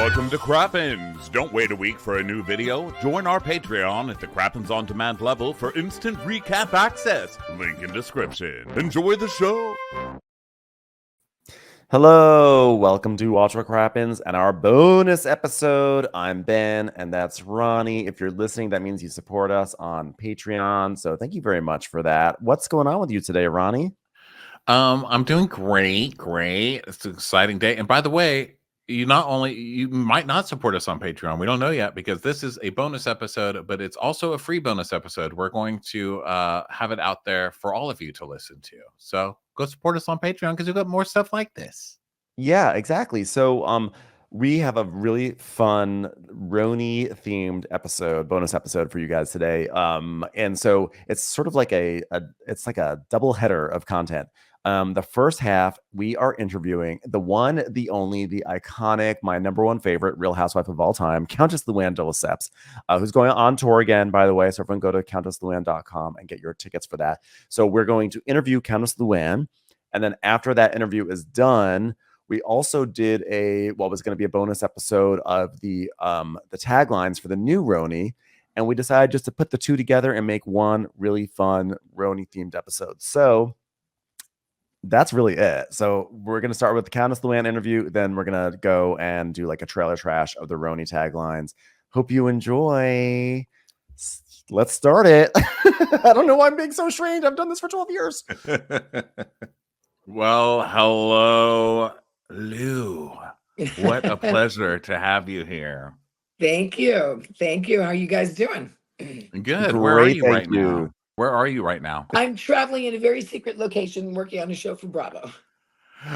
Welcome to Crappens. Don't wait a week for a new video. Join our Patreon at the Crappens On Demand level for instant recap access. Link in description. Enjoy the show. Hello, welcome to Ultra Crappens and our bonus episode. I'm Ben, and that's Ronnie. If you're listening, that means you support us on Patreon. So thank you very much for that. What's going on with you today, Ronnie? I'm doing great. It's an exciting day. And by the way, you might not support us on Patreon. We don't know yet because this is a bonus episode, but it's also a free bonus episode. We're going to have it out there for all of you to listen to. So go support us on Patreon because we've got more stuff like this. Yeah, exactly. So we have a really fun RHONY themed bonus episode for you guys today. And so it's sort of like it's like a double header of content. The first half, we are interviewing the one, the only, the iconic, my number one favorite Real Housewife of all time, Countess Luann De Lesseps, who's going on tour again, by the way. So everyone go to countessluann.com and get your tickets for that. So we're going to interview Countess Luann. And then after that interview is done, we also did what was going to be a bonus episode of the taglines for the new RHONY. And we decided just to put the two together and make one really fun RHONY themed episode. So that's really it. So we're going to start with the Countess Luann interview. Then we're going to go and do like a trailer trash of the RHONY taglines. Hope you enjoy. Let's start it. I don't know why I'm being so strange. I've done this for 12 years. Well, hello, Lou. What a pleasure to have you here. Thank you. How are you guys doing? Good. Where are you right now? Where are you right now? I'm traveling in a very secret location working on a show for Bravo.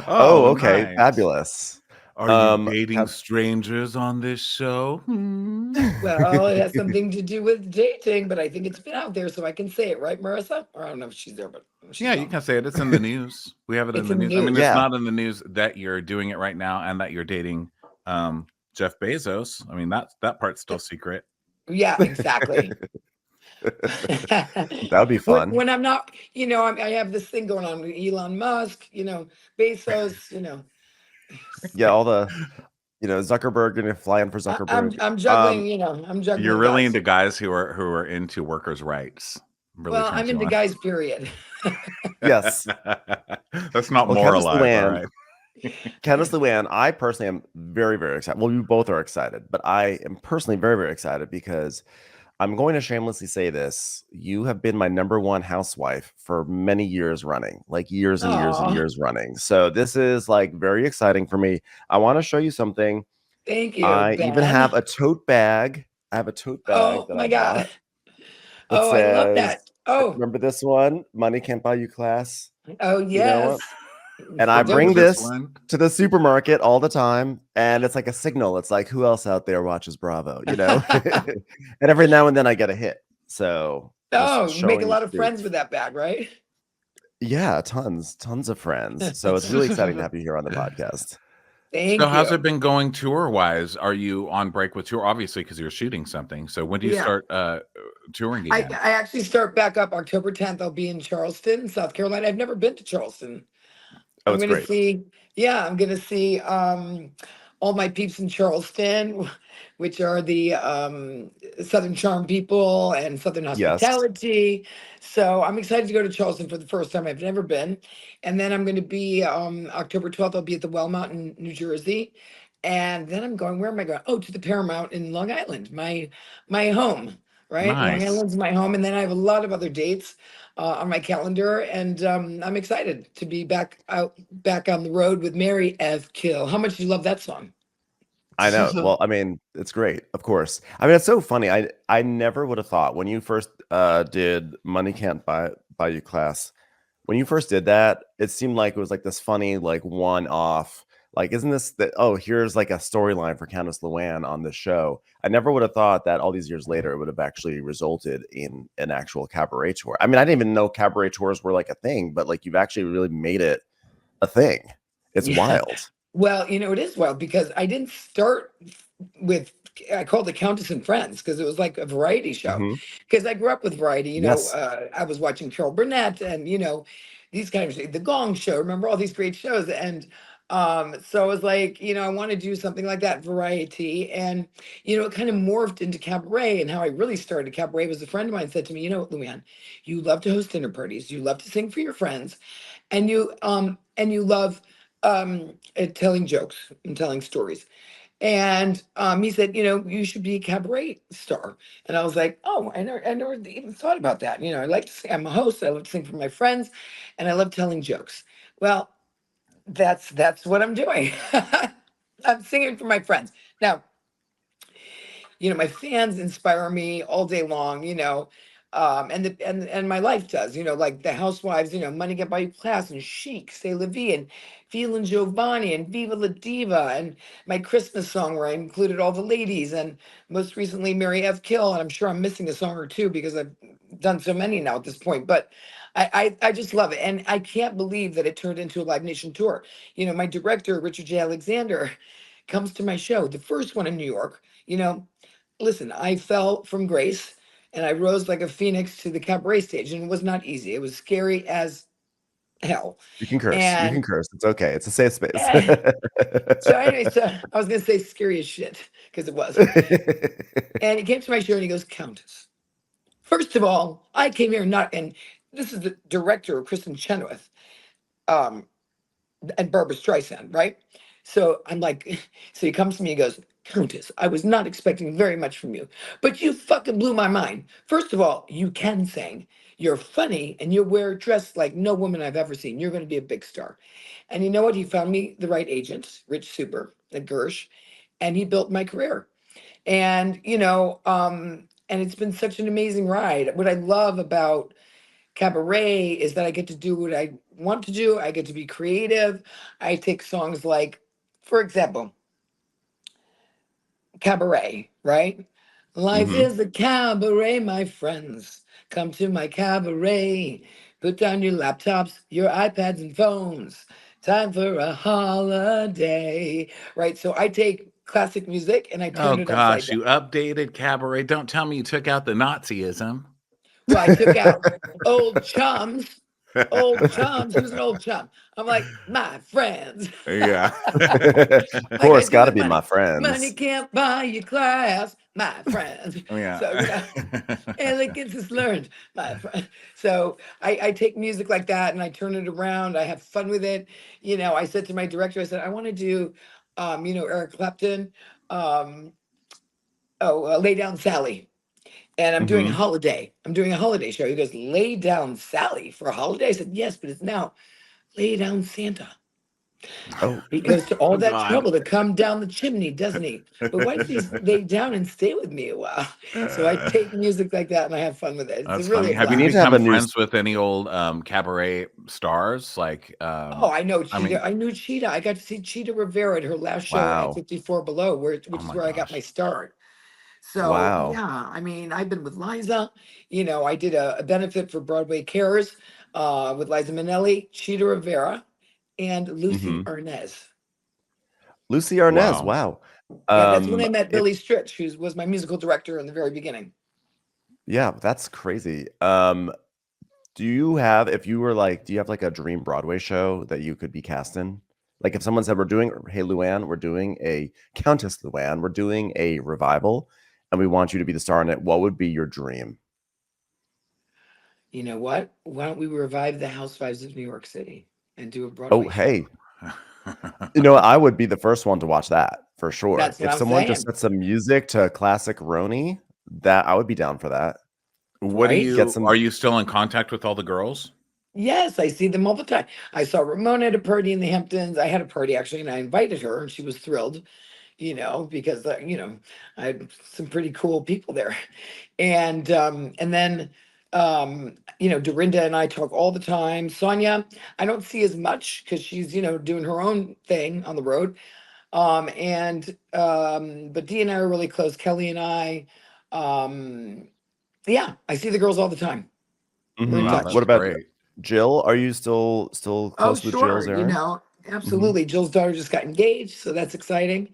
Oh, okay. Nice. Fabulous. Are you dating strangers on this show? Well, it has something to do with dating, but I think it's been out there, so I can say it, right, Marissa? Or I don't know if she's there, but yeah, you can say it. It's in the news. We have it in the news. I mean, it's not in the news that you're doing it right now and that you're dating Jeff Bezos. I mean, that part's still secret. Yeah, exactly. That would be fun. When I'm not, I have this thing going on with Elon Musk, Bezos, Yeah, all the, Zuckerberg going to fly in for Zuckerberg. I'm juggling, I'm juggling. You're really into guys who are into workers' rights. Really well, I'm into guys, period. Yes. That's not more alive, all right? Countess Luann, I personally am very, very excited. Well, we both are excited, but I am personally very, very excited because I'm going to shamelessly say this. You have been my number one housewife for many years running, like years and years and years running. So this is like very exciting for me. I want to show you something. Thank you. I even have a tote bag. I have a tote bag. Oh my God. Oh, I love that. Oh, remember this one? Money Can't Buy You Class. Oh, yes. And I bring this to the supermarket all the time, and it's like a signal. It's like, who else out there watches Bravo, And every now and then I get a hit. So you make a lot of friends with that bag, right? Yeah, tons of friends. So it's really exciting to have you here on the podcast. Thank you. How's it been going tour-wise? Are you on break with tour? Obviously, because you're shooting something. So when do you start touring again? I actually start back up October 10th. I'll be in Charleston, South Carolina. I've never been to Charleston. Oh, it's great. I'm going to see all my peeps in Charleston, which are the Southern Charm people and Southern Hospitality. Yes. So I'm excited to go to Charleston for the first time. I've never been. And then I'm going to be October 12th, I'll be at the Wellmount in New Jersey. And then I'm going, where am I going? Oh, to the Paramount in Long Island, my home, right? Nice. Long Island's my home. And then I have a lot of other dates on my calendar, and I'm excited to be back on the road with Mary F. Kill. How much do you love that song? I know. Well, I mean, it's great, of course. I mean, it's so funny. I never would have thought when you first did Money Can't Buy You Class. When you first did that, it seemed like it was like this funny, like one-off. Like, isn't this that? Oh, here's like a storyline for Countess Luann on the show. I never would have thought that all these years later it would have actually resulted in an actual cabaret tour. I mean, I didn't even know cabaret tours were like a thing, but like you've actually really made it a thing. It's wild. Well, it is wild because I didn't start with, I called it Countess and Friends because it was like a variety show. Because I grew up with variety, I was watching Carol Burnett and, these kind of, The Gong Show, remember all these great shows. And So I was like, I want to do something like that, variety. And, it kind of morphed into cabaret. And how I really started cabaret was a friend of mine said to me, Luann, you love to host dinner parties, you love to sing for your friends, and you love telling jokes and telling stories. And he said, you should be a cabaret star. And I was like, oh, I never even thought about that. I like to sing. I'm a host. I love to sing for my friends, and I love telling jokes. Well, that's what I'm doing. I'm singing for my friends. Now, my fans inspire me all day long, and my life does, like the Housewives, Money Get By You Class and Chic, Say La Vie, and Phil and Giovanni and Viva La Diva, and my Christmas song where I included all the ladies, and most recently Mary F. Kill, and I'm sure I'm missing a song or two because I've done so many now at this point, but I just love it. And I can't believe that it turned into a Live Nation tour. My director, Richard J. Alexander, comes to my show, the first one in New York. Listen, I fell from grace and I rose like a phoenix to the cabaret stage, and it was not easy. It was scary as hell. You can curse. You can And curse. It's okay. It's a safe space. so anyway, so I was gonna say scary as shit because it was. And he came to my show and he goes, Countess, first of all, I came here and this is the director of Kristen Chenoweth, um, and Barbara Streisand, right? So I'm like, so he comes to me and goes, Countess, I was not expecting very much from you, but you fucking blew my mind. First of all, you can sing, you're funny, and you wear a dress like no woman I've ever seen. You're going to be a big star. And you know what? He found me the right agent, Rich Super at Gersh, and he built my career. And, and it's been such an amazing ride. What I love about cabaret is that I get to do what I want to do. I get to be creative. I take songs like, for example, cabaret, right? Life is a cabaret, my friends. Come to my cabaret. Put down your laptops, your iPads and phones. Time for a holiday, right? So I take classic music and I Oh turn it upside gosh, down. you updated cabaret. Don't tell me you took out the Nazism. Well, I took out old chums. Old chums. Who's an old chum? I'm like, my friends. Yeah. Of Like I course, do got to with be my money. Money friends. can't buy you class, my friends. So, Yeah. elegance is learned, my friend. So I take music like that and I turn it around. I have fun with it. I said to my director, I said, I want to do, Eric Clapton, Lay Down Sally. And I'm doing a Mhm. holiday. I'm doing a holiday show. He goes, Lay Down Sally for a holiday? I said, yes, but it's now Lay Down Santa. Oh, He goes to all Oh that God. trouble to come down the chimney, doesn't he? But why does he lay down and stay with me a while? So I take music like that and I have fun with it. It's That's really funny. a Have we you need blast. to have become a new. friends with any old cabaret stars? Like, Oh, I know I mean, Cheetah. I knew Cheetah. I got to see Cheetah Rivera at her last show at Wow. 54 Below, which oh is my where I got my gosh. start. So Wow. yeah, I mean, I've been with Liza. I did a benefit for Broadway Cares with Liza Minnelli, Cheetah Rivera, and Lucy Hmm. Arnaz. Lucy Arnaz. Wow. Wow. Yeah, that's when I met If Billy Stritch, who was my musical director in the very beginning. yeah, that's crazy. If you were like, do you have like a dream Broadway show that you could be cast in? Like if someone said, hey, Luann, we're doing a Countess Luann, we're doing a revival and we want you to be the star in it, what would be your dream? You know what? Why don't we revive the Housewives of New York City and do a Oh, Broadway show? hey, I would be the first one to watch that for sure. That's what If I'm someone just saying, set some music to classic RHONY, that I would be down for that. What do right? Get you, some. are you still in contact with all the girls? Yes, I see them all the time. I saw Ramona at a party in the Hamptons. I had a party actually, and I invited her, and she was thrilled, because I had some pretty cool people there. And then Dorinda and I talk all the time. Sonia, I don't see as much because she's doing her own thing on the road. But Dee and I are really close. Kelly and I, um, yeah, I see the girls all the time. We're in Wow, Mhm. touch. What that's about great. Jill? Are you still Oh, close with Jill sure. Zarin? Mhm. Absolutely. Jill's daughter just got engaged, so that's exciting.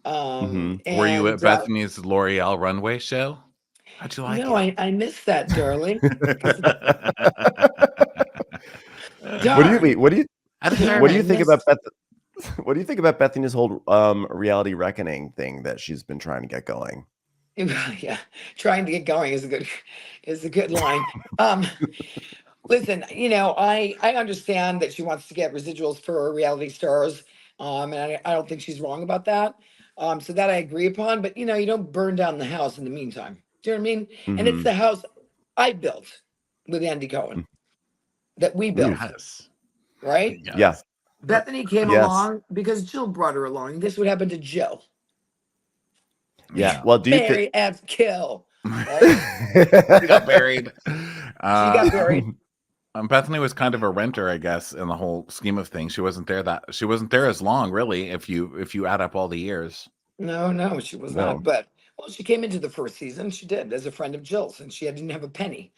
Mhm. Were you at And Bethany's L'Oreal runway show? How'd you like no, it? I missed that, darling. 'Cause What do you darn, mean? What do you At a what fair. do I you think about missed. Beth? What do you think about Bethany's whole reality reckoning thing that she's been trying to get going? Yeah, trying to get going is a good line. Um, Listen, I understand that she wants to get residuals for reality stars, and I don't think she's wrong about that. So that I agree upon. But you don't burn down the house in the meantime. Do you know what I mean? And it's Mm-hmm. the house I built with Andy Cohen that we built, Yes. right? Yeah. Yes. Bethany came Yes. along because Jill brought her along. Guess what happened to Jill? Yeah. Yeah. Well, do you think? Marry F. Kill, right? She got buried. She Uh, got buried. Bethany was kind of a renter, I guess, in the whole scheme of things. She wasn't there as long, really, if you add up all the years. No, she was not. No. But well, she came into the first season. She did as a friend of Jill's, and she didn't have a penny.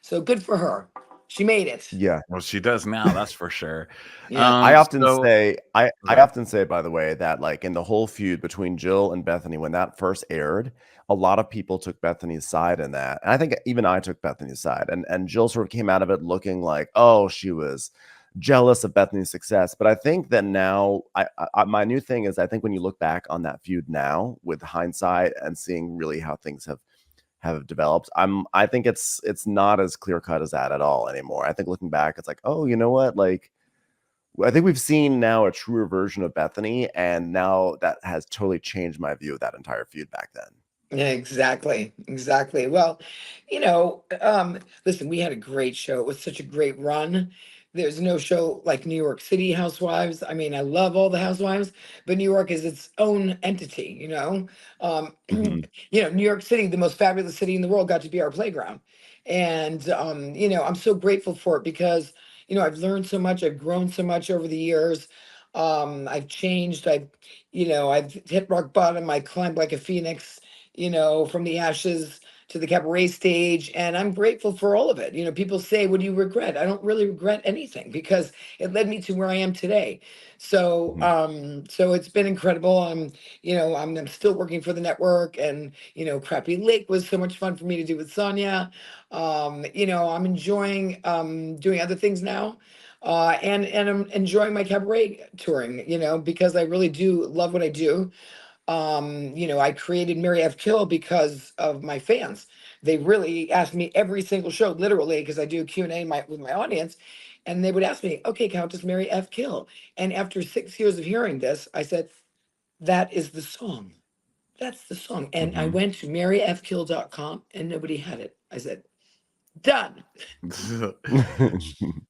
So good for her. She made it. Yeah. Well, she does now, that's for sure. Yeah. I often So say, I okay. often say, by the way, that like in the whole feud between Jill and Bethany, when that first aired, a lot of people took Bethany's side in that. And I think even I took Bethany's side. And Jill sort of came out of it looking like, oh, she was jealous of Bethany's success. But I think that now, my new thing is, I think when you look back on that feud now with hindsight and seeing really how things have developed, I think it's not as clear cut as that at all anymore. I think looking back, it's like, oh, you know what, like. I think we've seen now a truer version of Bethany, and now that has totally changed my view of that entire feud back then. Yeah, exactly. Exactly. Well, listen, we had a great show. It was such a great run. There's no show like New York City Housewives. I mean, I love all the housewives, but New York is its own entity. Mhm. New York City, the most fabulous city in the world, got to be our playground. And I'm so grateful for it because, I've learned so much, I've grown so much over the years. I've changed, I've hit rock bottom, I climbed like a phoenix, from the ashes to the cabaret stage. And I'm grateful for all of it. People say, what do you regret? I don't really regret anything because it led me to where I am today. So, Mhm. so it's been incredible. I'm still working for the network, and, Crappy Lake was so much fun for me to do with Sonia. I'm enjoying, doing other things now. And I'm enjoying my cabaret touring, because I really do love what I do. I created Mary F. Kill because of my fans. They really asked me every single show, literally, because I do Q&A with my audience, and they would ask me, okay, Countess Mary F. Kill. And after 6 years of hearing this, I said, that is the song. That's the song. And I Mhm. went to maryfkill.com and nobody had it. I said, done.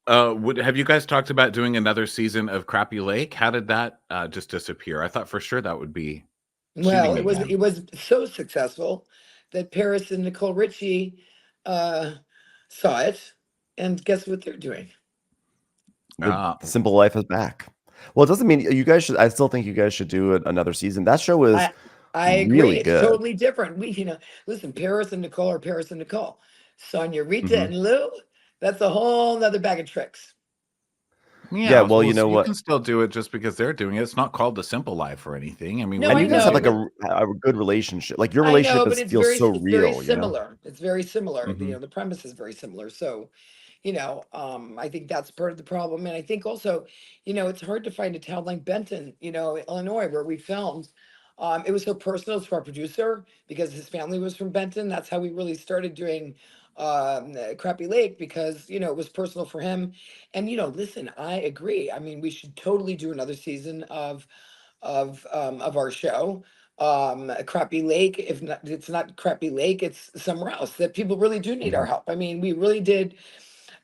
Have you guys talked about doing another season of Crappy Lake? How did that just disappear? I thought for sure that would be Well, shooting it again. was so successful that Paris and Nicole Richie uh, saw it, and guess what they're doing? The Simple Life is back. Well, it doesn't mean you guys should. I still think you guys should do another season. That show is I agree. really It's good. totally different. Listen, Paris and Nicole are Paris and Nicole. Sonia, Rita, Mhm. and Lou, that's a whole nother bag of tricks. Yeah. Yeah, Well, well, you know you what? can still do it just because they're doing it. It's not called The Simple Life or anything. I mean, No, we And I you can guys have know, do like it. but a good relationship. Like your I know, relationship but is feels so it's very real. You know. similar. It's very similar. Mhm. The premise is very similar. So, I think that's part of the problem. And I think also, it's hard to find a town like Benton, Illinois, where we filmed. It was so personal to our producer because his family was from Benton. That's how we really started doing Crappy Lake, because, it was personal for him. And, listen, I agree. I mean, we should totally do another season of our show. Crappy Lake, if not, it's not Crappy Lake, it's somewhere else that people really do need our Mhm. help. I mean, we really did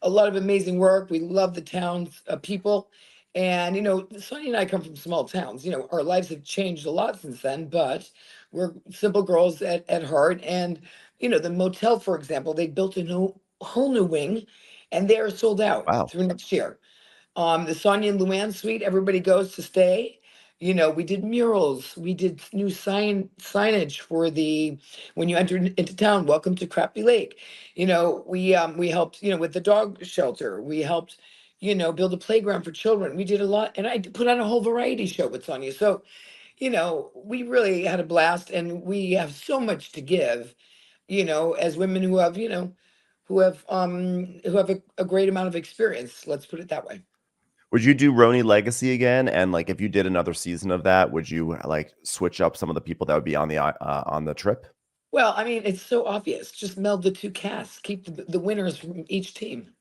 a lot of amazing work. We love the town's people. And, Sonia and I come from small towns. Our lives have changed a lot since then, but we're simple girls at heart. And, the motel, for example, they built a whole new wing, and they are sold out Wow. through next year. The Sonia and Luann suite, everybody goes to stay. We did murals. We did new signage for the when you enter into town. Welcome to Crappy Lake. We helped with the dog shelter. We helped build a playground for children. We did a lot, and I put on a whole variety show with Sonia. So we really had a blast, and we have so much to give. As women who have who have a great amount of experience. Let's put it that way. Would you do RHONY Legacy again? And like, if you did another season of that, would you like switch up some of the people that would be on the trip? Well, I mean, it's so obvious. Just meld the two casts. Keep the winners from each team.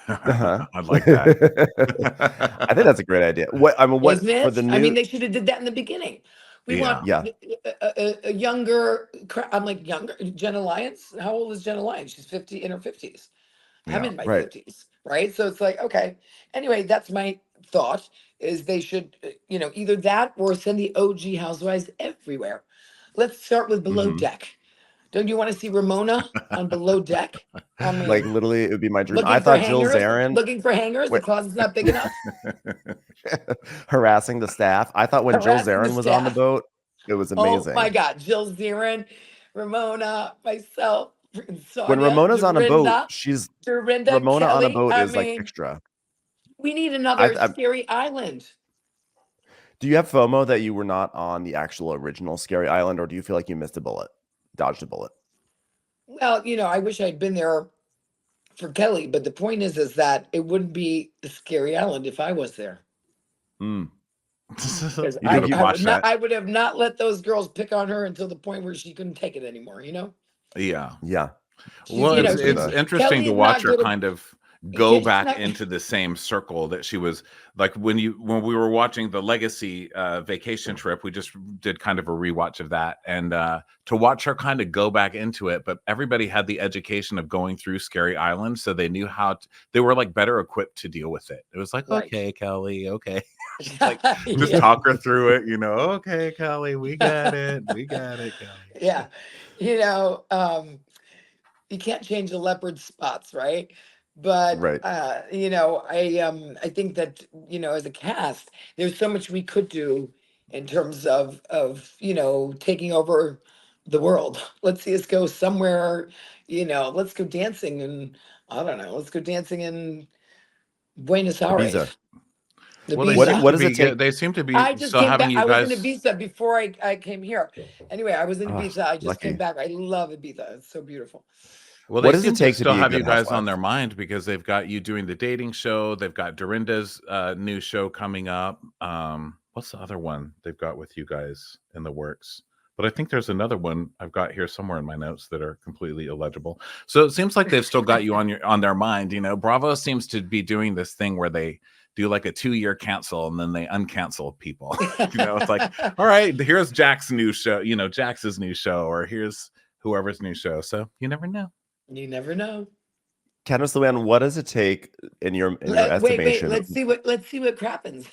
Uh-huh. I like that. I think that's a great idea. What Isn't for it? the I mean, new? they should have did that in the beginning. We Yeah. want Yeah, a younger. I'm like younger. Jenna Lyons. How old is Jenna Lyons? She's 50 in her 50s. I'm Yeah. in my right. 50s, right? So it's like, okay. Anyway, that's my thought. Is they should, either that or send the OG housewives everywhere. Let's start with Below Hmm. Deck. Don't you want to see Ramona on Below Deck? I Like mean, literally, it would be my dream. I looking for thought Jill hangers, Zarin. looking for hangers. The Wait, closet's not big enough. harassing the staff. I thought when Jill Harassing the Zarin was on the staff. boat, it was Oh my amazing. God, Jill Zarin, Ramona, myself, When Sonia, Ramona's on a boat, Dorinda, Ramona on a Kelly. boat I is like mean, extra. we need I, another I Scary Island. Do you have FOMO that you were not on the actual original Scary Island, or do you feel like you missed a bullet, dodged a bullet? Well, I wish I'd been there for Kelly, but the point is that it wouldn't be a Scary Island if I was there. Mm. Because You think you? I would have not let those girls pick on her until the point where she couldn't take it anymore. Yeah. Yeah. Well, You know, it's she's- interesting Kelly to is watch not her good at- kind of go she's back not- into the same circle that she was like when we were watching the Legacy vacation trip. We just did kind of a rewatch of that, and to watch her kind of go back into it. But everybody had the education of going through Scary Island, so they knew they were like better equipped to deal with it. It was like, Right. Okay, Kelly, okay. Like, just Yeah. talk her through it, Okay, Kelly, we got it, Kelly. Yeah. You can't change the leopard spots, right? But Right. I think that, as a cast, there's so much we could do in terms of taking over the world. Let's see us go somewhere, let's go dancing, and I don't know, let's go dancing in Buenos Aires. Ibiza. Well, they Ibiza. seem What to does it be take? they seem to be I just still came having back. you I was in guys. Ibiza before I came here. Anyway, I was in Oh, Ibiza. I just came lucky. back. I love Ibiza. It's so beautiful. Well, What they does it seem to take to still be a have good you guys on housewife? their mind because they've got you doing the dating show. They've got Dorinda's new show coming up. What's the other one they've got with you guys in the works? But I think there's another one I've got here somewhere in my notes that are completely illegible. So it seems like they've still got you on their mind. Bravo seems to be doing this thing where they do like a 2-year cancel and then they uncancel people. It's like, all right, here's Jack's new show, Jax's new show, or here's whoever's new show. So you never know. You never know. Countess Luann, what does it take in your Wait. estimation? Let's see what Crappens.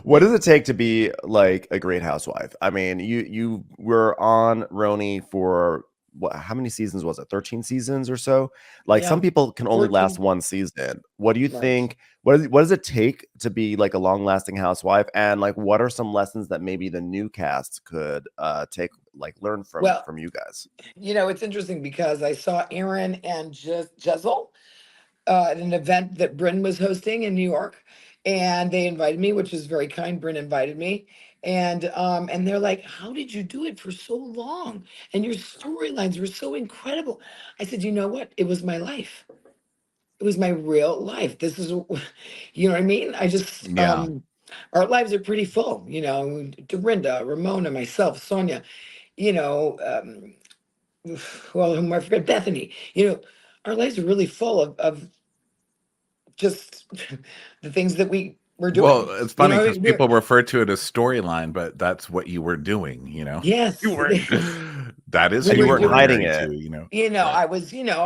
What does it take to be like a great housewife? I mean, you were on RHONY for how many seasons was it? 13 seasons or so? Like Yeah, some people can only 14. last one season. What do you Right. think? What does it take to be like a long-lasting housewife? And like what are some lessons that maybe the new cast could learn from you guys? It's interesting because I saw Aaron and Jezel at an event that Bryn was hosting in New York, and they invited me, which was very kind. Bryn invited me, and they're like, "How did you do it for so long? And your storylines were so incredible." I said, "You know what? It was my life. It was my real life. This is, you know what I mean? I just, Yeah. our lives are pretty full. Dorinda, Ramona, myself, Sonia. Whom I forget, Bethany. Our lives are really full of just the things that we were doing. Well, it's funny because we're- people refer to it as storyline, but that's what you were doing, Yes. You weren't. That is So who you you weren't were hiding married it. to, I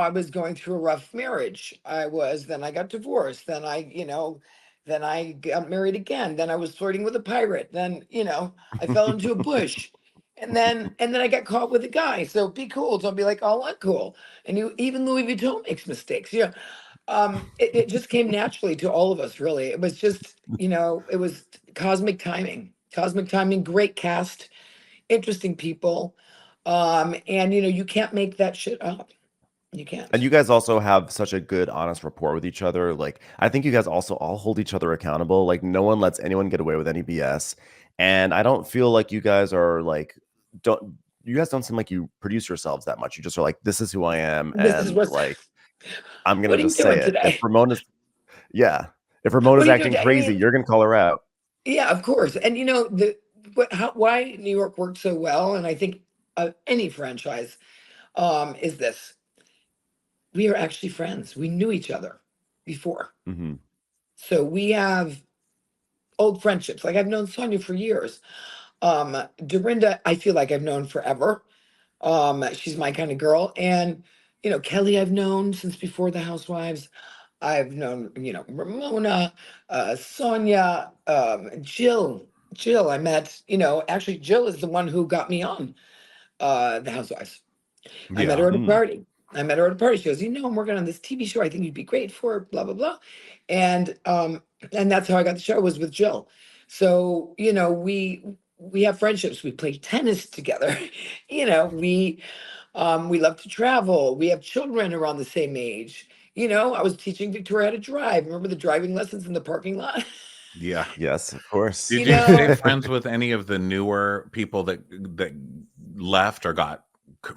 was going through a rough marriage. Then I got divorced. Then I got married again. Then I was flirting with a pirate. Then, I fell into a bush. And then I got caught with a guy. So be cool. Don't be like all uncool. And even Louis Vuitton makes mistakes. It just came naturally to all of us, really. It was just, it was cosmic timing. Cosmic timing, great cast, interesting people. And you can't make that shit up. You can't. And you guys also have such a good, honest rapport with each other. Like, I think you guys also all hold each other accountable. Like, no one lets anyone get away with any BS. And I don't feel like you guys are like, you guys don't seem like you produce yourselves that much. You just are like, this is who I am. This is And what's like, I'm What gonna are you just say doing it. today? If What Ramona's are you doing acting today? I crazy, mean, you're gonna call her out. yeah, of course. And why New York worked so well, and I think any franchise, is this: we are actually friends. We knew each other before, Hmm. so we have old friendships. Like I've known Sonia for years. Dorinda, I feel like I've known forever. She's my kind of girl, and Kelly, I've known since before the Housewives. I've known, Ramona, Sonia, Jill. Jill, I met, actually, Jill is the one who got me on the Housewives. I met Yeah. her at a party. I met her at a party. She goes, I'm working on this TV show. I think you'd be great for it, blah, blah, blah. And that's how I got the show, was with Jill. So, we have friendships. We play tennis together. We love to travel. We have children around the same age. I was teaching Victoria how to drive. Remember the driving lessons in the parking lot? Yeah. Yes, of course. Did You you stay know, friends with any of the newer people that left or got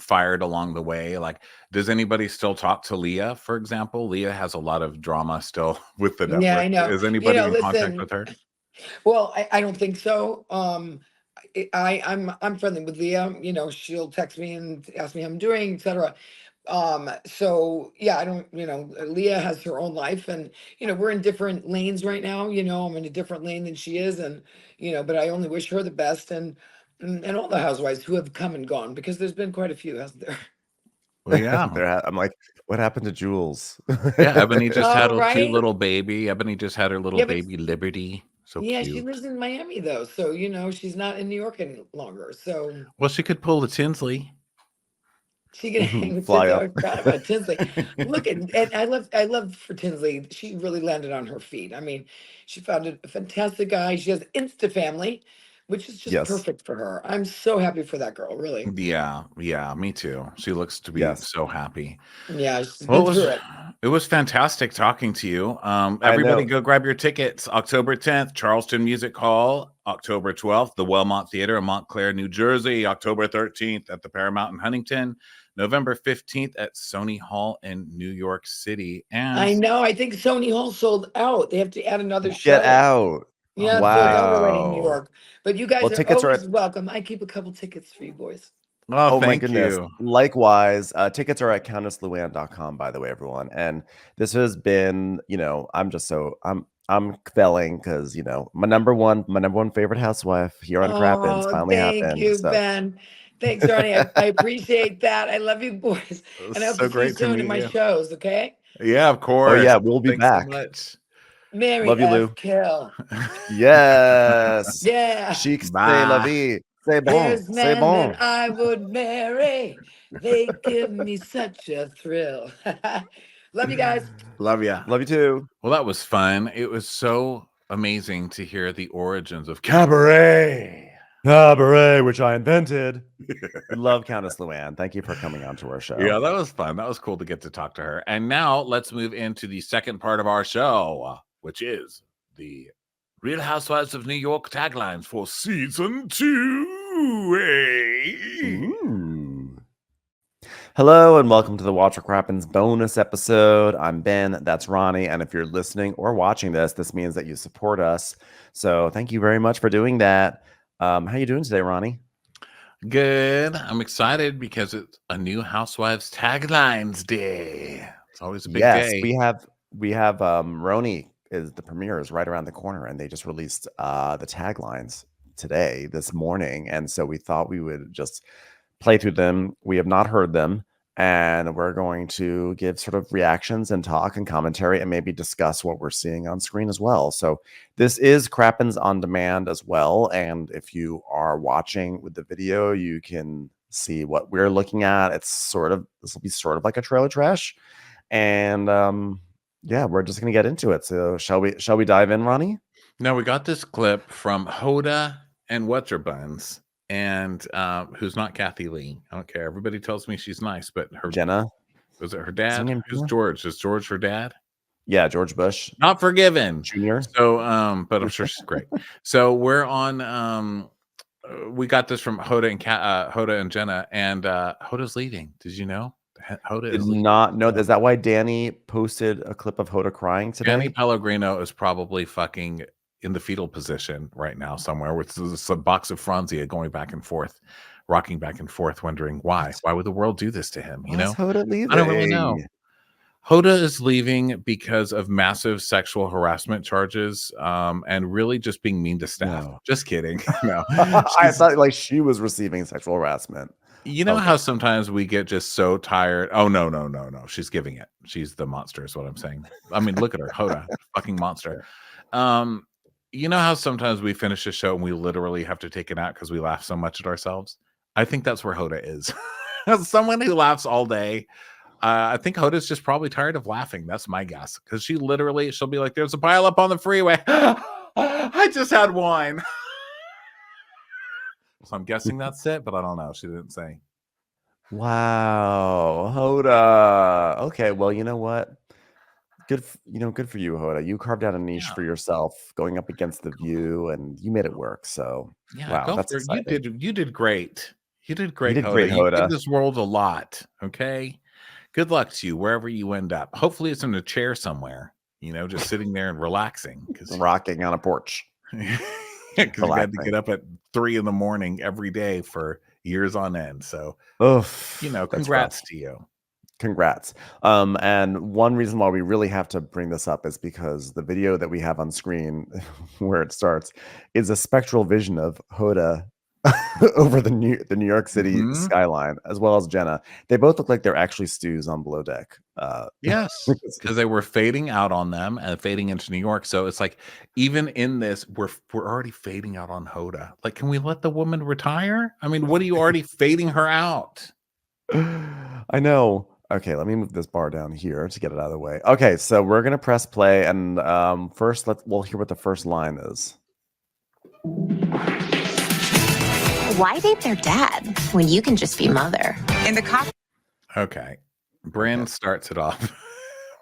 fired along the way? Like, does anybody still talk to Leah, for example? Leah has a lot of drama still with the yeah, I network. know. Is anybody in contact Listen, with her? well, I don't think so. I'm friendly with Leah. She'll text me and ask me how I'm doing, etc. So yeah, I don't, Leah has her own life, and we're in different lanes right now. I'm in a different lane than she is, and but I only wish her the best, and all the housewives who have come and gone, because there's been quite a few, hasn't there? Well, yeah. I'm like, what happened to Jules? Yeah, Ebony just had Oh, a cute right. little baby. Ebony just had her little Yeah, but baby Liberty. So yeah, she cute. lives in Miami though, so she's not in New York any longer. So Well, she could pull the Tinsley. she can hang with Fly Tinsley. up. I forgot about Tinsley. Look, and I love for Tinsley. She really landed on her feet. I mean, she found a fantastic guy. She has Insta family, which is just Yes, perfect for her. I'm so happy for that girl, really. Yeah, yeah, me too. She looks to be yes. so happy. Yeah, she's Well, been through it. it was fantastic talking to you. I Everybody know. go grab your tickets. October 10th, Charleston Music Hall. October 12th, the Wellmont Theater in Montclair, New Jersey. October 13th at the Paramount in Huntington. November 15th at Sony Hall in New York City. And I know. I think Sony Hall sold out. They have to add another Get show. out. oh Yeah, it sold my. out already in New Wow. York. But you guys Well, are tickets are at always welcome. I keep a couple tickets for you boys. Oh, Oh my thank goodness. you. Likewise, tickets are at countessluann.com, by the way, everyone. And this has been, I'm felling because my number one favorite housewife here on Crappens Oh, finally thank happened. you, So Ben. Thanks, Ronnie. I appreciate that. I love you, boys. It was And I hope to so see you great to soon in meet my you. shows, okay? Yeah, of oh course. yeah, we'll be Thanks so back. much. Mary Love you, F. Lou. Kill. Yes. Yeah. Chic, c'est la Bye. vie. C'est bon. There's C'est men bon. that I would marry. They give me such a thrill. Love you guys. Love ya. Love you too. Well, that was fun. It was so amazing to hear the origins of cabaret. Cabaret, which I invented. We love Countess Luann. Thank you for coming on to our show. Yeah, that was fun. That was cool to get to talk to her. And now let's move into the second part of our show, which is the Real Housewives of New York taglines for season 2. Hey. Ooh. Hello and welcome to the Watch What Crappens bonus episode. I'm Ben, that's Ronnie, and if you're listening or watching this means that you support us. So thank you very much for doing that. How you doing today, Ronnie? Good. I'm excited because it's a new Housewives taglines day. It's always a big day. We have RHONY is the premiere is right around the corner, and they just released the taglines this morning, and so we thought we would just play through them. We have not heard them, and we're going to give sort of reactions and talk and commentary and maybe discuss what we're seeing on screen as well. So this is Crappens on demand as well, and if you are watching with the video, you can see what we're looking at. This will be sort of like a trailer trash, and yeah, we're just gonna get into it. So shall we dive in, Ronnie? Now, we got this clip from Hoda and What's Her Buns, and who's not Kathy Lee. I don't care. Everybody tells me she's nice, but her Jenna. was it her Is her dad? name Who's Jenna? George? Is George her dad? Yeah, George Bush Not forgiven. Jr. So, but I'm sure she's great. So we're on. We got this from Hoda and Jenna, and Hoda's leaving. Did you know? Hoda Did is not know. Is that why Danny posted a clip of Hoda crying Danny today? Pellegrino is probably fucking in the fetal position right now somewhere with a box of Franzia going back and forth, rocking back and forth, wondering why. What? Why would the world do this to him? You Why is know, Hoda I don't really know. leaving? Hoda is leaving because of massive sexual harassment charges, and really just being mean to staff. No. Just kidding. No, I she's. thought like she was receiving sexual harassment. You know Okay. how sometimes we get just so tired. Oh no, no, no, no. She's giving it. She's the monster, is what I'm saying. I mean, look at her, Hoda, fucking monster. Um, you know how sometimes we finish a show and we literally have to take it out because we laugh so much at ourselves. I think that's where Hoda is. As someone who laughs all day, I think Hoda's just probably tired of laughing. That's my guess. Because she'll be like, "There's a pile up on the freeway. I just had wine." So I'm guessing that's it, but I don't know. She didn't say. Wow, Hoda. Okay, well, you know what? Good for you, Hoda. You carved out a niche for yourself going up against The View, and you made it work. So, Yeah, wow, go that's for it. You exciting. did great. You did great, did Hoda. great, You give Hoda. this world a lot. Okay. Good luck to you wherever you end up. Hopefully it's in a chair somewhere, just sitting there and relaxing. Rocking on a porch. Because you had to get up at 3 a.m. every day for years on end. So, congrats to you. Congrats. And one reason why we really have to bring this up is because the video that we have on screen where it starts is a spectral vision of Hoda over the New York City skyline, as well as Jenna. They both look like they're actually stews on below deck. Yes, because they were fading out on them and fading into New York. So it's like, even in this, we're already fading out on Hoda. Like, can we let the woman retire? I mean, what are you already fading her out? I know. Okay, let me move this bar down here to get it out of the way. Okay, so we're gonna press play, and first we'll hear what the first line is. Why date their dad when you can just be mother? In the cop. Okay. Bryn starts it off.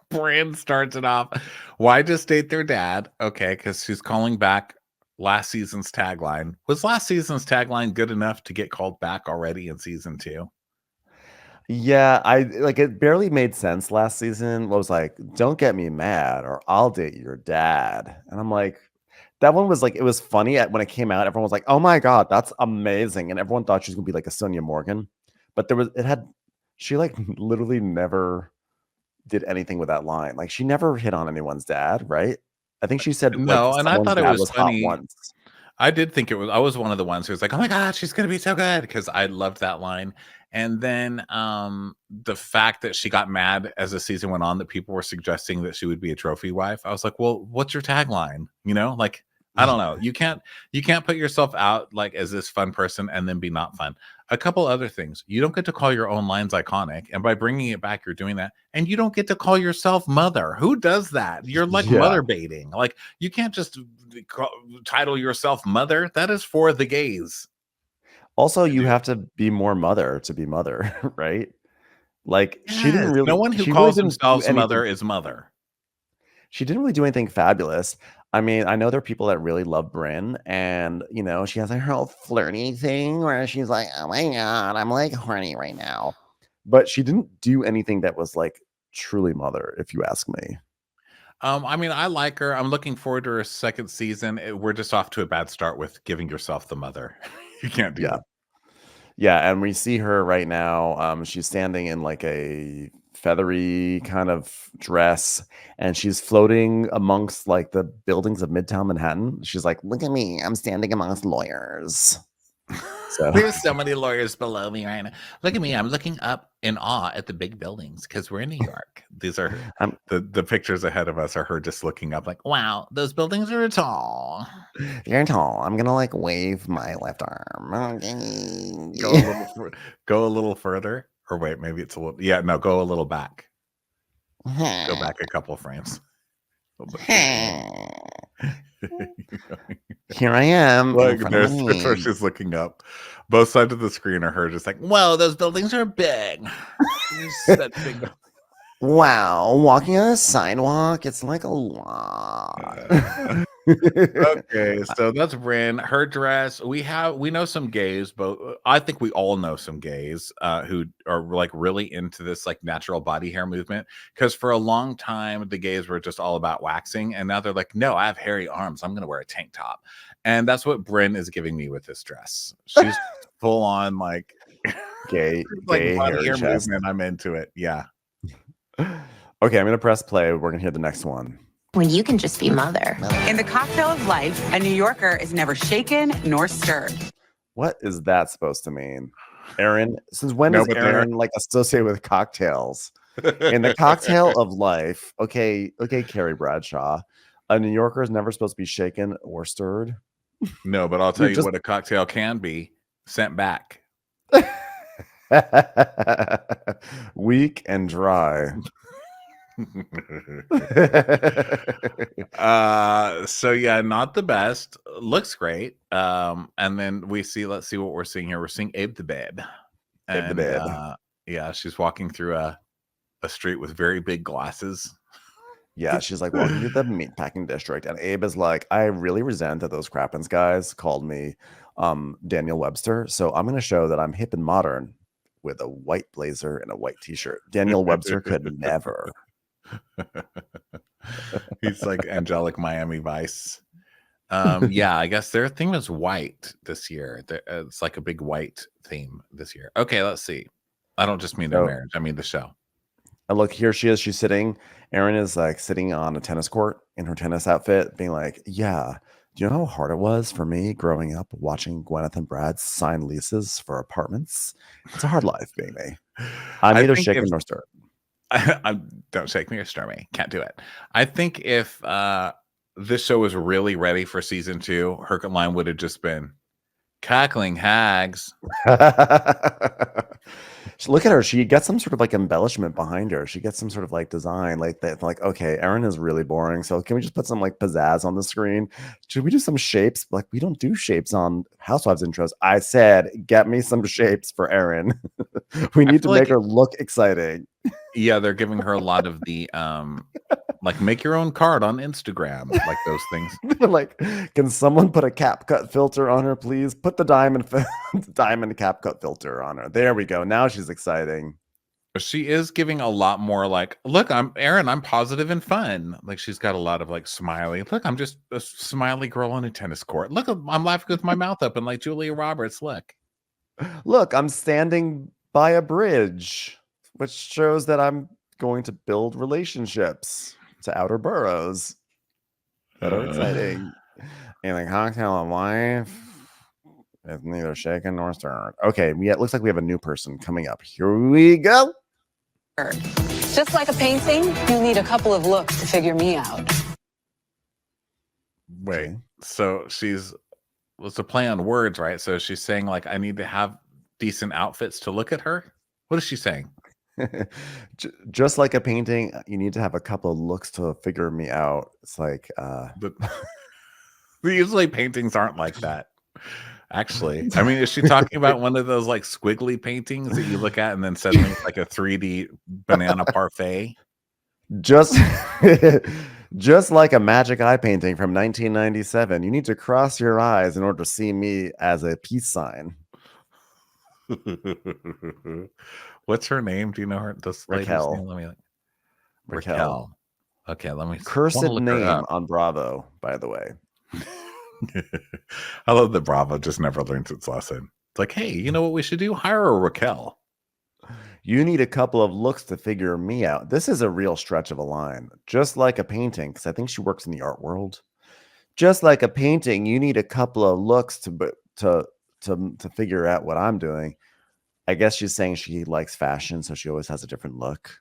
Bryn starts it off. Why just date their dad? Okay, because she's calling back last season's tagline. Was last season's tagline good enough to get called back already in season 2? Yeah, it barely made sense last season. It was like, don't get me mad or I'll date your dad. And I'm like, that one was like, it was funny when it came out. Everyone was like, oh my God, that's amazing. And everyone thought she was gonna be like a Sonia Morgan. But she like literally never did anything with that line. Like she never hit on anyone's dad, right? I think she said no, and I thought it was funny. Hot once. I did think I was one of the ones who was like, oh my God, she's gonna be so good, because I loved that line. And then the fact that she got mad as the season went on that people were suggesting that she would be a trophy wife. I was like, well, what's your tagline? Like, I don't know. You can't put yourself out like as this fun person and then be not fun. A couple other things. You don't get to call your own lines iconic, and by bringing it back, you're doing that. And you don't get to call yourself mother. Who does that? You're like mother baiting. Like, you can't just title yourself mother. That is for the gays. Also, you have to be more mother to be mother, right? Like yes. She didn't really. No one who calls themselves mother is mother. She didn't really do anything fabulous. I mean, I know there are people that really love Bryn, and she has like her whole flirty thing where she's like, "Oh my God, I'm like horny right now," but she didn't do anything that was like truly mother, if you ask me. I mean, I like her. I'm looking forward to her second season. We're just off to a bad start with giving yourself the mother. You can't do that. Yeah, and we see her right now. She's standing in like a feathery kind of dress, and she's floating amongst like the buildings of Midtown Manhattan. She's like, "Look at me, I'm standing amongst lawyers." So there's so many lawyers below me right now. Look at me, I'm looking up in awe at the big buildings because we're in New York. These are the pictures ahead of us are her just looking up like, wow, those buildings are tall. You're tall. I'm gonna like wave my left arm. Go a little further, or wait, maybe it's a little. Yeah, no, go a little back. Go back a couple frames. Here I am. Look, there's where she's looking up. Both sides of the screen are her just like, whoa, those buildings are big. Wow, walking on a sidewalk, it's like a lot. Okay, so that's Bryn. Her dress. We know some gays, but I think we all know some gays who are like really into this like natural body hair movement. Because for a long time, the gays were just all about waxing, and now they're like, no, I have hairy arms. I'm gonna wear a tank top, and that's what Bryn is giving me with this dress. She's full on like gay body hairy hair chest. movement. I'm into it. Yeah. Okay, I'm gonna press play. We're gonna hear the next one. When you can just be mother. In the cocktail of life, a New Yorker is never shaken nor stirred. What is that supposed to mean? Aaron, since when No, is but Aaron like associated with cocktails? In the cocktail of life, okay, Carrie Bradshaw, a New Yorker is never supposed to be shaken or stirred. No, but I'll tell you what a cocktail can be: sent back. Weak and dry. So yeah, not the best. Looks great. And then let's see what we're seeing here. We're seeing Abe the Babe. Abe the Babe. Yeah, she's walking through a street with very big glasses. Yeah, she's like walking through the meatpacking district, and Abe is like, I really resent that those Crappens guys called me Daniel Webster, so I'm going to show that I'm hip and modern with a white blazer and a white t-shirt. Daniel Webster could never. He's like angelic Miami Vice. Yeah, I guess their theme is white this year. It's like a big white theme this year. Okay, let's see. I don't just mean their marriage, I mean the show. And look, here she is. She's sitting. Erin is like sitting on a tennis court in her tennis outfit, being like, yeah, do you know how hard it was for me growing up watching Gwyneth and Brad sign leases for apartments? It's a hard life being me. I'm neither shaken nor stirred. Don't shake me or stir me. Can't do it. I think if this show was really ready for season 2, her line would have just been cackling hags. Look at her. She gets some sort of like embellishment behind her. She gets some sort of like design like that. Like, okay, Erin is really boring. So can we just put some like pizzazz on the screen? Should we do some shapes? Like, we don't do shapes on Housewives intros. I said, get me some shapes for Erin. We need to make her look exciting. Yeah, they're giving her a lot of the like make your own card on Instagram, like those things. Like, can someone put a CapCut filter on her, please? Put the diamond CapCut filter on her. There we go. Now she's exciting. She is giving a lot more like, look, I'm Erin, I'm positive and fun. Like, she's got a lot of like smiley. Look, I'm just a smiley girl on a tennis court. Look, I'm laughing with my mouth open like Julia Roberts. Look, I'm standing by a bridge, which shows that I'm going to build relationships to outer boroughs that are exciting. And the cocktail of life is neither shaken nor stirred. Okay, it looks like we have a new person coming up. Here we go. Just like a painting, you need a couple of looks to figure me out. Wait, so it's a play on words, right? So she's saying like, I need to have decent outfits to look at her. What is she saying? Just like a painting, you need to have a couple of looks to figure me out. It's like but usually paintings aren't like that, actually. I mean, is she talking about one of those like squiggly paintings that you look at and then suddenly it's like a 3D banana parfait? Just like a magic eye painting from 1997, you need to cross your eyes in order to see me as a peace sign. What's her name? Do you know her? This Raquel. Name? Let me Raquel. Okay, let me. Cursed name on Bravo, by the way. I love that Bravo just never learns its lesson. It's like, hey, you know what we should do? Hire a Raquel. You need a couple of looks to figure me out. This is a real stretch of a line. Just like a painting, because I think she works in the art world. Just like a painting, you need a couple of looks to figure out what I'm doing. I guess she's saying she likes fashion, so she always has a different look.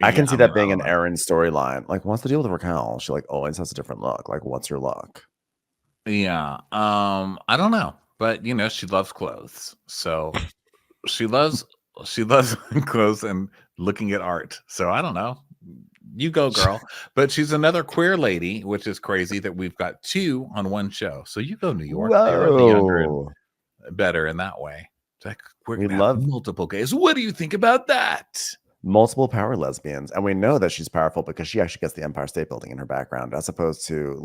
I can see that being an Erin storyline. Like, what's the deal with Raquel? She like always has a different look. Like, what's your look? Yeah. I don't know, but you know, she loves clothes. So she loves clothes and looking at art. So I don't know. You go, girl. But she's another queer lady, which is crazy that we've got 2 on one show. So you go, New York. They are the younger and better in that way. It's like we love multiple gays. What do you think about that? multiple power lesbians, and we know that she's powerful because she actually gets the Empire State Building in her background, as opposed to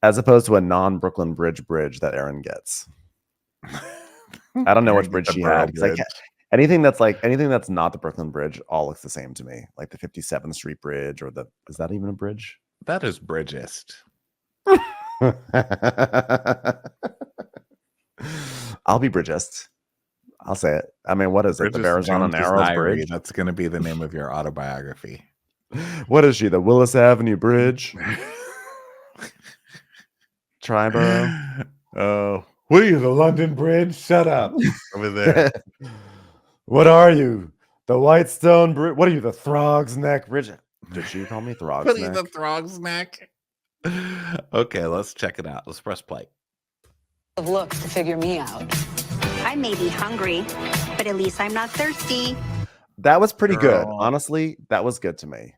a non-Brooklyn bridge that Erin gets. I don't know which bridge she had, because I can't. Anything that's not the Brooklyn Bridge all looks the same to me, like the 57th Street Bridge, or is that even a bridge? That is bridgest. I'll be bridgest. I'll say it. I mean, what is it? The Verrazano Narrows Bridge? That's going to be the name of your autobiography. What is she? The Willis Avenue Bridge? Triborough? Oh, what are you, the London Bridge? Shut up. Over there. What are you? The Whitestone Bridge? What are you, the Throg's Neck Bridge? Did she call me Throg's What Neck? are you, the Throg's Neck? Okay, let's check it out. Let's press play. Of looks to figure me out. I may be hungry, but at least I'm not thirsty. That was pretty good. Honestly, that was good to me.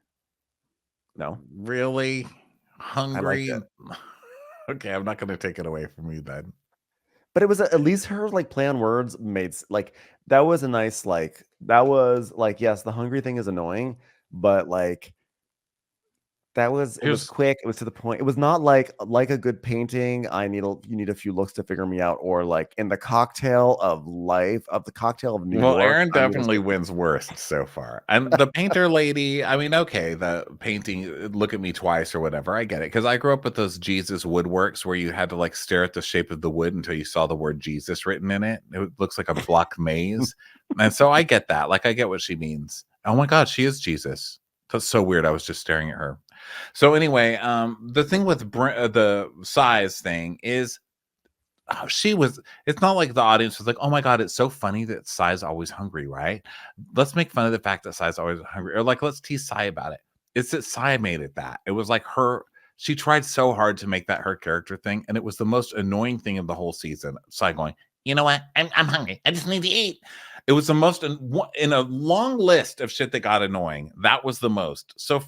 No? Really? Hungry? I liked Okay, I'm not going to take it away from you then. But it was at least her play on words made that was a nice yes, the hungry thing is annoying, but it was quick, it was to the point. It was not like a good painting. You need a few looks to figure me out, or in the cocktail of life, of the cocktail of New York. Well, Erin definitely wins worst so far. And the painter lady, I mean, okay, the painting, look at me twice or whatever, I get it. Because I grew up with those Jesus woodworks where you had to stare at the shape of the wood until you saw the word Jesus written in it. It looks like a block maze. And so I get that. I get what she means. Oh my God, she is Jesus. That's so weird. I was just staring at her. So anyway, the thing with the size thing is it's not like the audience was like, oh my God, it's so funny that Sai's always hungry, right? Let's make fun of the fact that Sai's always hungry, or let's tease Sai about it. It's that Sai made it that. It was she tried so hard to make that her character thing, and it was the most annoying thing of the whole season. Sai going, you know what? I'm hungry. I just need to eat. It was the most in a long list of shit that got annoying. That was the most. So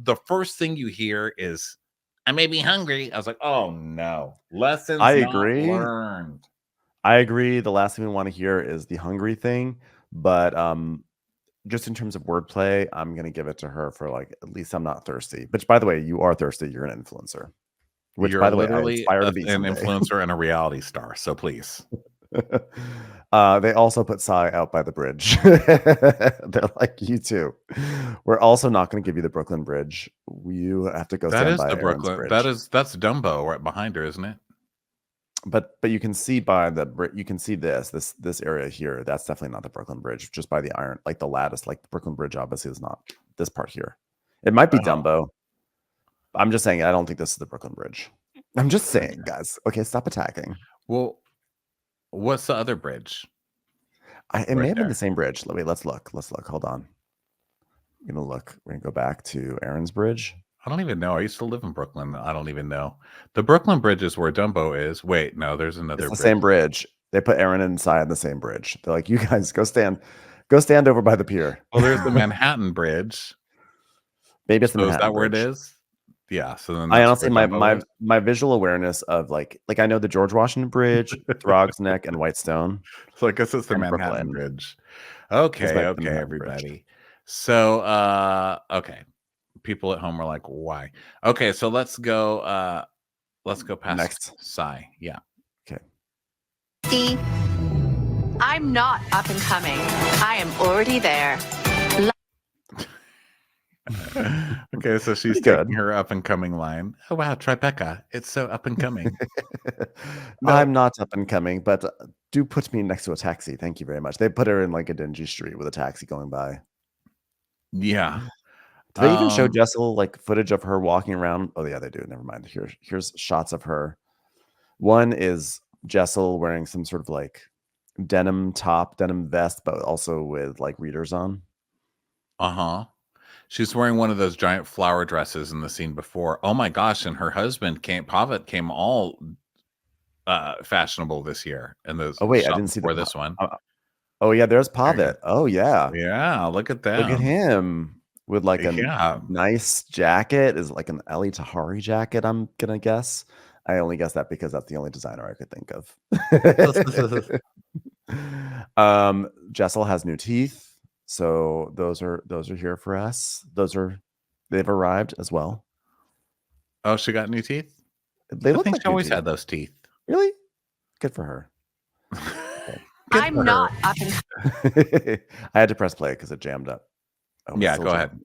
the first thing you hear is, I may be hungry. I was like, oh no. Lessons I agree. not learned. I agree. The last thing we want to hear is the hungry thing. But just in terms of wordplay, I'm going to give it to her for at least I'm not thirsty. Which, by the way, you are thirsty. You're an influencer. Which, by the way, I aspire to be an influencer and a reality star. So please. They also put Sai out by the bridge. They're like, you too. We're also not going to give you the Brooklyn Bridge. You have to go stand by the Brooklyn Bridge. That's Dumbo right behind her, isn't it? But you can see this area here. That's definitely not the Brooklyn Bridge. Just by the iron, the lattice, the Brooklyn Bridge obviously is not this part here. It might be Dumbo. I'm just saying. I don't think this is the Brooklyn Bridge. I'm just saying, guys. Okay, stop attacking. Well, what's the other bridge? It may have been the same bridge. Wait, let's look. Hold on. I'm gonna look. We're gonna go back to Erin's bridge. I don't even know. I used to live in Brooklyn. I don't even know. The Brooklyn Bridge is where Dumbo is. Wait, no, there's another. It's the same bridge. They put Erin inside the same bridge. They're like, you guys go stand over by the pier. Well, there's the Manhattan Bridge. Maybe it's the Manhattan. Is that where bridge. it is? Yeah. So then I honestly, my visual awareness of I know the George Washington Bridge, Throg's Neck, and Whitestone. So I guess it's the Manhattan Brooklyn. Bridge. Okay, everybody. Bridge. So okay. People at home are like, why? Okay, so let's go past next. Sai. Yeah. Okay. See, I'm not up and coming. I am already there. Okay, so she's taking her up and coming line. Oh wow, Tribeca, it's so up and coming. No. I'm not up and coming, but do put me next to a taxi. Thank you very much. They put her in a dingy street with a taxi going by. Yeah. Do they even show Jessel footage of her walking around? Oh yeah, they do. Never mind. Here's shots of her. One is Jessel wearing some sort of denim top, denim vest, but also with readers on. Uh-huh. She's wearing one of those giant flower dresses in the scene before. Oh my gosh! And her husband Pavitt came all fashionable this year. And those. Oh wait, I didn't see this one. Oh yeah, there's Pavitt. Oh yeah. Yeah, look at that. Look at him with a nice jacket. Is an Ellie Tahari jacket. I'm gonna guess. I only guess that because that's the only designer I could think of. Jessel has new teeth. So those are here for us. They've arrived as well. Oh, she got new teeth? They look think like she new always teeth. had those teeth. Really? Good for her. I'm not up and I had to press play because it jammed up. Oh, Yeah, go ahead.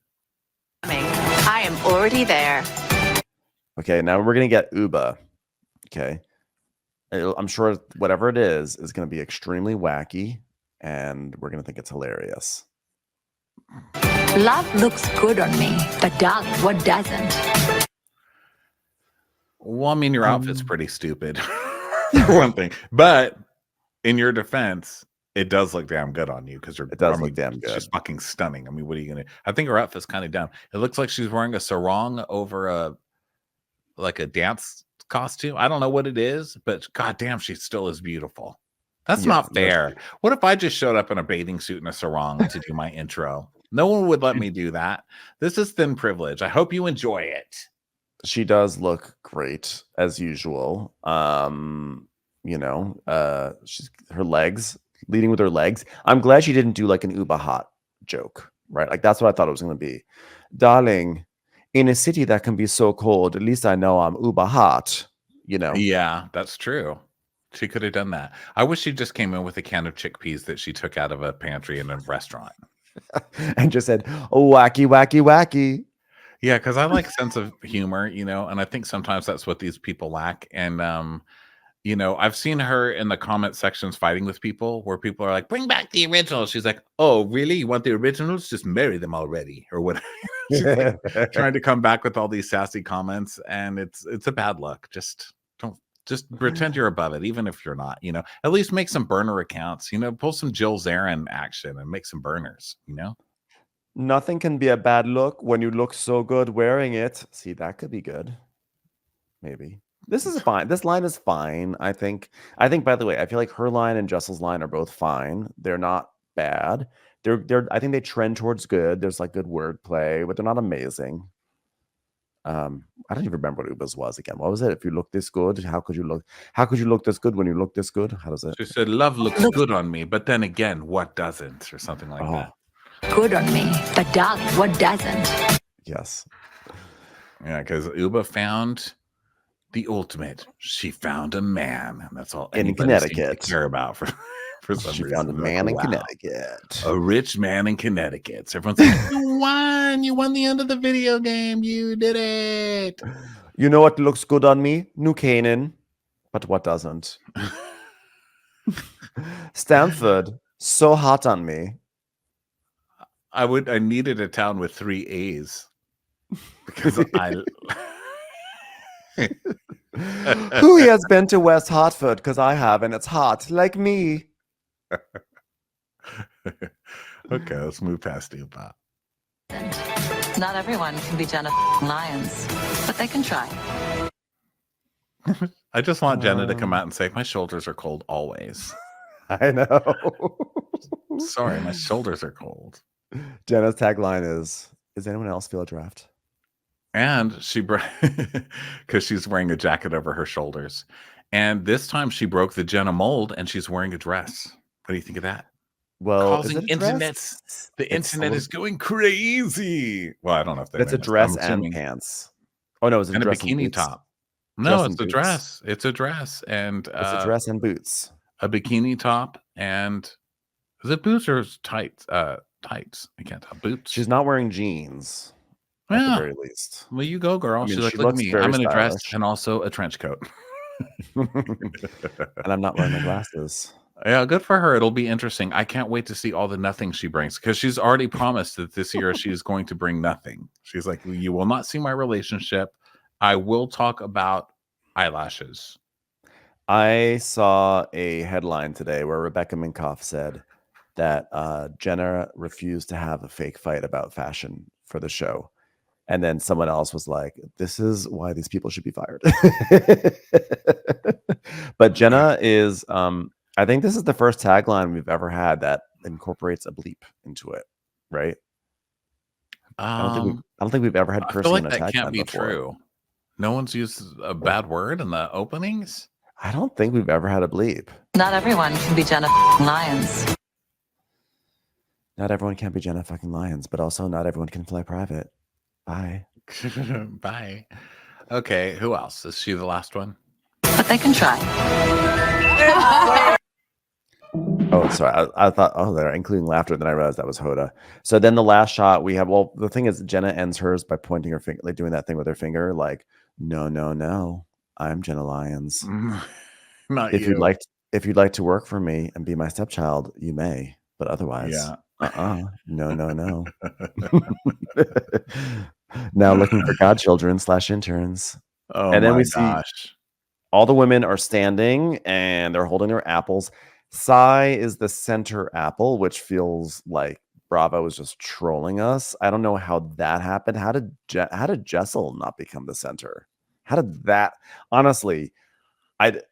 coming. I am already there. Okay, now we're gonna get Uba. Okay, I'm sure whatever it is going to be extremely wacky, and we're gonna think it's hilarious. Love looks good on me, but darling, what doesn't? Well, I mean, your outfit's pretty stupid, for one thing. But in your defense, it does look damn good on you because it does look damn good. She's fucking stunning. I mean, what are you gonna? I think her outfit's kind of dumb. It looks like she's wearing a sarong over a dance costume. I don't know what it is, but goddamn, she still is beautiful. That's not fair. What if I just showed up in a bathing suit and a sarong to do my intro? No one would let me do that. This is thin privilege. I hope you enjoy it. She does look great as usual. She's her legs, leading with her legs. I'm glad she didn't do like an Uba hot joke, right? Like that's what I thought it was going to be. Darling, in a city that can be so cold, at least I know I'm Uba hot, Yeah, that's true. She could have done that. I wish she just came in with a can of chickpeas that she took out of a pantry in a restaurant. And just said, oh, wacky, wacky, wacky. Yeah, because I like sense of humor, and I think sometimes that's what these people lack. And I've seen her in the comment sections fighting with people where people are like, bring back the originals. She's like, oh, really? You want the originals? Just marry them already, or whatever. She's like, trying to come back with all these sassy comments, and it's a bad look. Just pretend you're above it, even if you're not. At least make some burner accounts. Pull some Jill Zarin action and make some burners. Nothing can be a bad look when you look so good wearing it. See, that could be good. Maybe. This is fine. This line is fine. I think, by the way, I feel like her line and Jessel's line are both fine. They're not bad. I think they trend towards good. There's like good wordplay, but they're not amazing. I don't even remember what Uba's was again. What was it? If you look this good, how could you look this good when you look this good? How does it? She said, love looks good on me, but then again, what doesn't? Or something like that. Good on me, but darling, what doesn't? Yes. Yeah, because Uba found the ultimate. She found a man, and that's all in Connecticut care about for some she reason. Found a man in Connecticut. A rich man in Connecticut. So everyone's like, you won the end of the video game. You did it. You know what looks good on me? New Canaan. But what doesn't? Stanford. So hot on me. I needed a town with 3 A's. Because Who has been to West Hartford? Because I have, and it's hot, like me. Okay, let's move past Uba. Not everyone can be Jenna Lyons, but they can try. I just want Jenna to come out and say, my shoulders are cold always. I know. Sorry, my shoulders are cold. Jenna's tagline is anyone else feel a draft? And because she's wearing a jacket over her shoulders. And this time she broke the Jenna mold and she's wearing a dress. What do you think of that? Well, the internet is going crazy. Well, I don't know if it's a dress and pants. Oh no, it's a dress bikini and boots. top. No, it's a dress. It's a dress and it's a dress and boots. A bikini top and is it boots or tights? Tights. I can't tell. Boots. She's not wearing jeans. At the very least. Well, you go, girl. She's like, look at me. I'm in a dress and also a trench coat. And I'm not wearing my glasses. Yeah, good for her. It'll be interesting. I can't wait to see all the nothing she brings because she's already promised that this year she's going to bring nothing. She's like, you will not see my relationship. I will talk about eyelashes. I saw a headline today where Rebecca Minkoff said that Jenna refused to have a fake fight about fashion for the show. And then someone else was like, this is why these people should be fired. But Jenna is, I think this is the first tagline we've ever had that incorporates a bleep into it, right? I don't think we've ever had cursing in a tagline before. That can't be true. No one's used a bad word in the openings? I don't think we've ever had a bleep. Not everyone can be Jenna Lyons. Not everyone can be Jenna fucking Lyons, but also not everyone can fly private. Bye. Bye. Okay, who else? Is she the last one? But they can try. Oh, sorry. I thought, they're including laughter. Then I realized that was Hoda. So then the last shot we have, well, the thing is, Jenna ends hers by pointing her finger, like doing that thing with her finger, like, no, no, no. I'm Jenna Lyons. Not if you. If you'd like to work for me and be my stepchild, you may. But otherwise, no, no, no. Now looking for godchildren / interns. Oh, and then my we see gosh. all the women are standing and they're holding their apples. Sai is the center apple, which feels like Bravo is just trolling us. I don't know how that happened. How did Jessel not become the center? How did that? Honestly,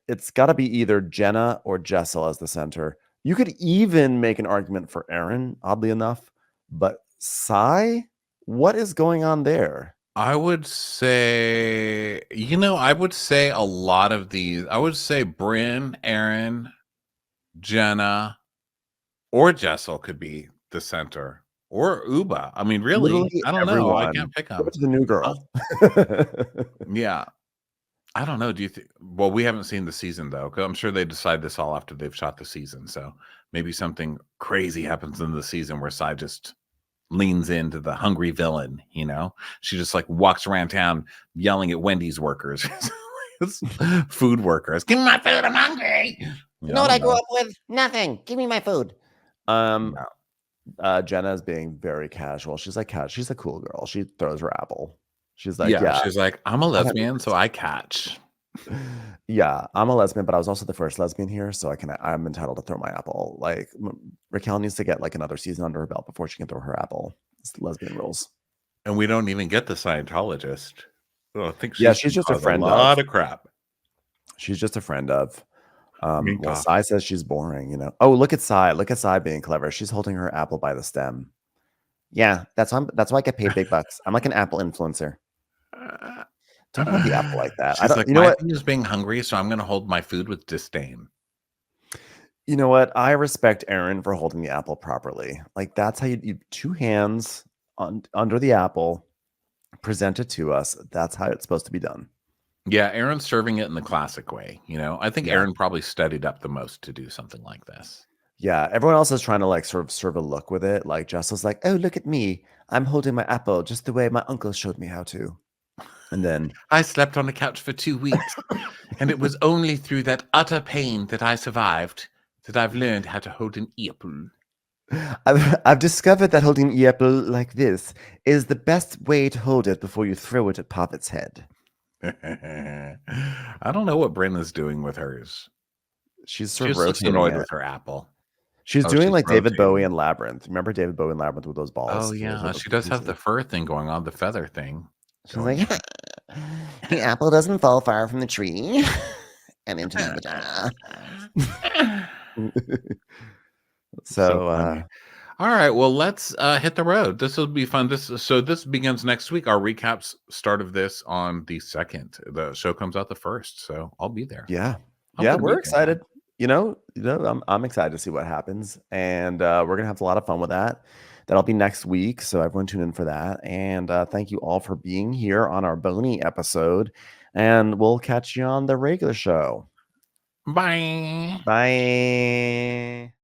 it's got to be either Jenna or Jessel as the center. You could even make an argument for Aaron, oddly enough, but Sai, what is going on there? I would say, I would say a lot of these. I would say Brynn, Aaron, Jenna, or Jessel could be the center, or Uba. I mean, really, Literally I don't know. I can't pick Go them. to the new girl. Yeah. I don't know. Do you think? Well, we haven't seen the season though, because I'm sure they decide this all after they've shot the season. So maybe something crazy happens in the season where Sai just leans into the hungry villain. She just like walks around town yelling at Wendy's workers, food workers. Give me my food. I'm hungry. You know what I grew up with? Nothing. Give me my food. Jenna is being very casual. She's like, she's a cool girl. She throws her apple. She's like, yeah. She's like, I'm a lesbian, so I catch. Yeah, I'm a lesbian, but I was also the first lesbian here, so I'm entitled to throw my apple. Like Raquel needs to get like another season under her belt before she can throw her apple. It's lesbian rules. And we don't even get the Scientologist. I think she's just a friend. A lot of crap. She's just a friend of. Well, Sai says she's boring. Oh, look at Sai. Look at Sai being clever. She's holding her apple by the stem. Yeah, that's why I get paid big bucks. I'm like an apple influencer. Don't hold the apple like that. She's like, my thing is being hungry, so I'm going to hold my food with disdain. You know what? I respect Aaron for holding the apple properly. Like that's how you two hands under the apple, present it to us. That's how it's supposed to be done. Yeah, Aaron's serving it in the classic way. I think Aaron probably studied up the most to do something like this. Yeah, everyone else is trying to like sort of serve a look with it. Like Jessel's like, oh, look at me. I'm holding my apple just the way my uncle showed me how to. And then I slept on the couch for 2 weeks, and it was only through that utter pain that I survived that I've learned how to hold an apple. I've discovered that holding an apple like this is the best way to hold it before you throw it at Poppet's head. I don't know what Brenna's doing with hers. She's sort of rotating annoyed with her apple. She's doing like David Bowie and Labyrinth. Remember David Bowie and Labyrinth with those balls? Oh yeah, she does have the fur thing going on, the feather thing. She's like, the apple doesn't fall far from the tree and into my vagina. So all right, well, let's hit the road. This will be fun. This begins next week. Our recaps start of this on the 2nd. The show comes out the 1st, so I'll be there. Yeah, we're excited. I'm excited to see what happens, and we're gonna have a lot of fun with that. That'll be next week, so everyone tune in for that. And thank you all for being here on our Boney episode, and we'll catch you on the regular show. Bye. Bye.